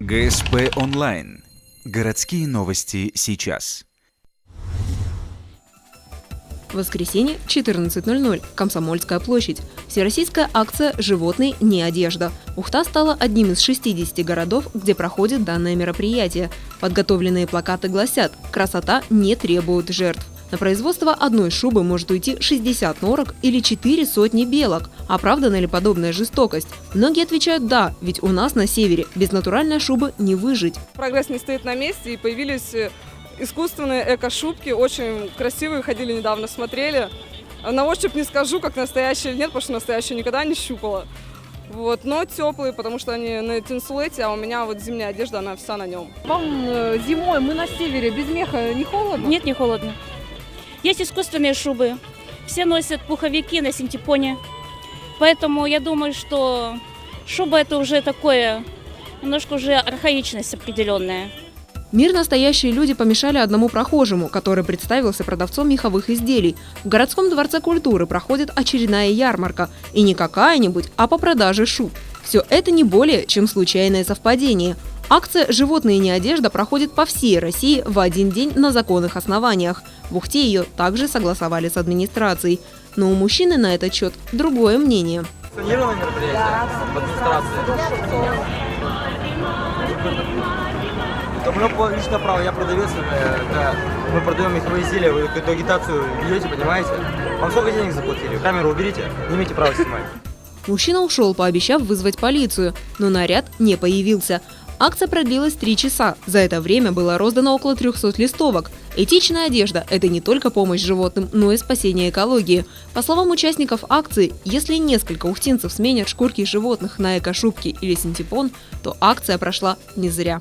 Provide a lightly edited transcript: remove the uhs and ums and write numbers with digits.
ГСП онлайн. Городские новости сейчас. Воскресенье, 14:00. Комсомольская площадь. Всероссийская акция «Животные, не одежда». Ухта стала одним из 60 городов, где проходит данное мероприятие. Подготовленные плакаты гласят: «Красота не требует жертв». На производство одной шубы может уйти 60 норок или 4 сотни белок. Оправдана ли подобная жестокость? Многие отвечают «да», ведь у нас на севере без натуральной шубы не выжить. Прогресс не стоит на месте, и появились искусственные эко-шубки, очень красивые, ходили недавно, смотрели. На ощупь не скажу, как настоящие или нет, потому что настоящие никогда не щупала. Вот, но теплые, потому что они на тенсулете, а у меня вот зимняя одежда, она вся на нем. Вам зимой, мы на севере, без меха не холодно? Нет, не холодно. Есть искусственные шубы. Все носят пуховики на синтепоне. Поэтому я думаю, что шуба это уже такое, немножко уже архаичность определенная. Мир настоящие люди помешали одному прохожему, который представился продавцом меховых изделий. В городском дворце культуры проходит очередная ярмарка. И не какая-нибудь, а по продаже шуб. Все это не более, чем случайное совпадение. Акция «Животные, не одежда» проходит по всей России в один день на законных основаниях. В Ухте ее также согласовали с администрацией. Но у мужчины на этот счет другое мнение. Санкционированное мероприятие в администрации. Это мое личное право, я продавец, мы продаем меховые изделия, вы эту агитацию ведете, понимаете? Вам сколько денег заплатили? Камеру уберите, не имеете права снимать. Мужчина ушел, пообещав вызвать полицию, но наряд не появился. Акция продлилась 3 часа. За это время было роздано около 300 листовок. Этичная одежда – это не только помощь животным, но и спасение экологии. По словам участников акции, если несколько ухтинцев сменят шкурки животных на эко-шубки или синтепон, то акция прошла не зря.